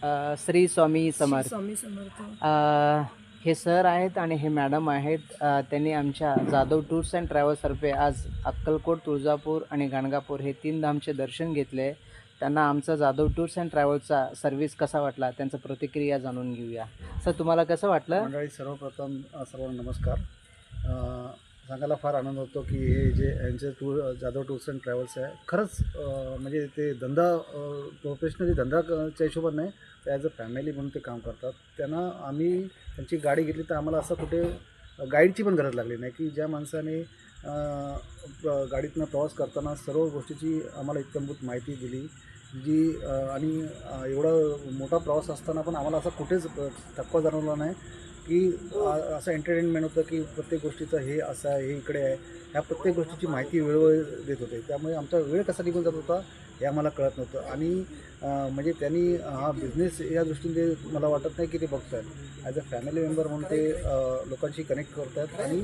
श्री स्वामी समर्थ. स्वामी समर्थ. हे सर आहेत आणि हे मॅडम आहेत. त्यांनी आमच्या जाधव टूर्स अँड ट्रॅव्हल्सतर्फे आज अक्कलकोट, तुळजापूर आणि गाणगापूर हे 3 धामचे दर्शन घेतले. त्यांना आमचा जाधव टूर्स अँड ट्रॅव्हल्सचा सर्व्हिस कसा वाटला, त्यांचं प्रतिक्रिया जाणून घेऊया. सर, तुम्हाला कसं वाटलं? मंडळी, सर्वप्रथम सर्वांना नमस्कार. सांगायला फार आनंद होतो की हे जे यांचे जाधव टूर्स अँड ट्रॅव्हल्स आहे, खरंच म्हणजे ते धंदा प्रोफेशनली धंदाच्या हिशोबाने नाही, ते ॲज अ फॅमिली म्हणून ते काम करतात. त्यांना आम्ही त्यांची गाडी घेतली तर आम्हाला असं कुठे गाईडची पण गरज लागली नाही, की ज्या माणसाने गाडीतनं प्रवास करताना सर्व गोष्टीची आम्हाला इत्थंभूत माहिती दिली जी आणि एवढा मोठा प्रवास असताना पण आम्हाला असा कुठेच थकवा जाणवला नाही, की असं एंटरटेनमेंट होतं की प्रत्येक गोष्टीचं हे असं आहे, हे इकडे आहे, ह्या प्रत्येक गोष्टीची माहिती वेळोवेळी देत होते. त्यामुळे आमचा वेळ कसा निघून जात होता हे आम्हाला कळत नव्हतं. आणि म्हणजे त्यांनी हा बिझनेस या दृष्टीने मला वाटत नाही की ते बघत आहेत. ॲज अ फॅमिली मेंबर म्हणून ते लोकांशी कनेक्ट करतात आणि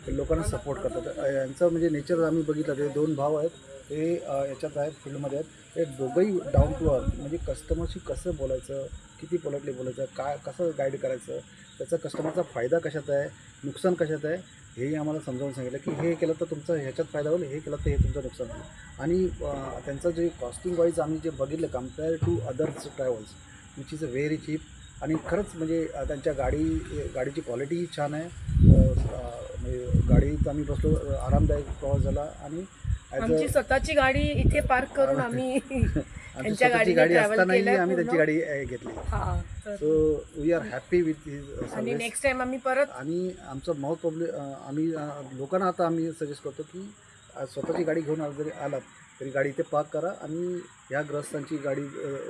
लोकांना सपोर्ट करतात. यांचं म्हणजे नेचर आम्ही बघितलं, ते 2 भाव आहेत, ते याच्यात आहेत, फील्डमध्ये आहेत. ते दोघंही डाऊन टू अर्थ, म्हणजे कस्टमरशी कसं बोलायचं, किती पोलाइटली बोलायचं, काय कसं गाईड करायचं, त्याचा कस्टमरचा फायदा कशात आहे, नुकसान कशात आहे, हेही आम्हाला समजावून सांगितलं की हे केलं तर तुमचं ह्याच्यात फायदा होईल, हे केलं तर हे तुमचं नुकसान होईल. आणि त्यांचं जे कॉस्टिंग वाईज आम्ही जे बघितलं compare to others travels which is a very cheap. आणि खरंच म्हणजे त्यांच्या गाडीची क्वालिटीही छान आहे. म्हणजे गाडीत आम्ही बसलो, आरामदायक प्रवास झाला. आणि आमची स्वतःची गाडी इथे पार्क करून आम्ही त्यांच्या गाडी असतानाही आम्ही त्यांची गाडी घेतली. तर so we are happy with his आणि सर्व्हिस. नेक्स्ट टाइम आम्ही परत आणि आमचं माउथ प्रॉब्लेम आम्ही लोकांना आता आम्ही सजेस्ट करतो की स्वतःची गाडी घेऊन जरी आलात तरी गाडी इथे पार्क करा आणि ह्या ग्रस्तांची गाडी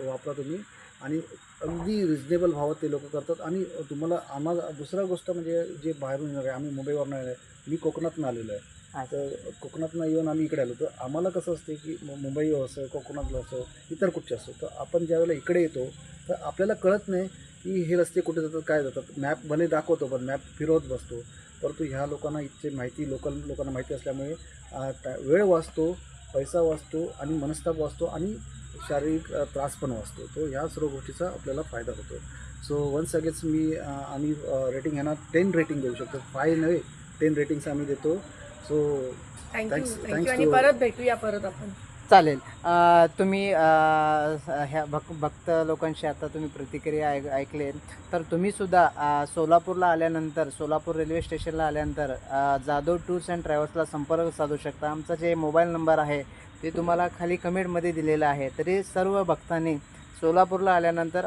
वापरा तुम्ही. आणि अगदी रिजनेबल भावात ते लोक करतात. आणि तुम्हाला आम्हाला दुसरा गोष्ट म्हणजे जे बाहेरून येणार आहे, आम्ही मुंबईवरून येणार आहे, मी कोकणातून आलेलो आहे. तर कोकणातनं येऊन आम्ही इकडे आलो, तर आम्हाला कसं असते की मुंबई असो, कोकणातलं असो, इतर कुठचे असो, तर आपण ज्यावेळेला इकडे येतो तर आपल्याला कळत नाही की हे रस्ते कुठे जातात, काय जातात. मॅप भले दाखवतो पण मॅप फिरवत बसतो. परंतु ह्या लोकांना इथचे माहिती, लोकल लोकांना माहिती असल्यामुळे वेळ वाचतो, पैसा वाचतो आणि मनस्ताप वाचतो आणि शारीरिक त्रास पण वाचतो. तो ह्या सर्व गोष्टीचा आपल्याला फायदा होतो. सो वन्स अगेन्स आम्ही रेटिंग ह्यांना 10 रेटिंग देऊ शकतो. 5 नव्हे, 10 रेटिंग्स आम्ही देतो. सो थँक्यू आणि परत भेटूया परत आपण. चालेल. तुम्ही ह्या भक्त लोकांशी आता तुम्ही प्रतिक्रिया ऐकले, तर तुम्हीसुद्धा सोलापूरला आल्यानंतर, सोलापूर रेल्वे स्टेशनला आल्यानंतर जाधव टूर्स अँड ट्रॅव्हल्सला संपर्क साधू शकता. आमचा जे मोबाईल नंबर आहे ते तुम्हाला खाली कमेंटमध्ये दिलेला आहे. तरी सर्व भक्तांनी सोलापूरला आल्यानंतर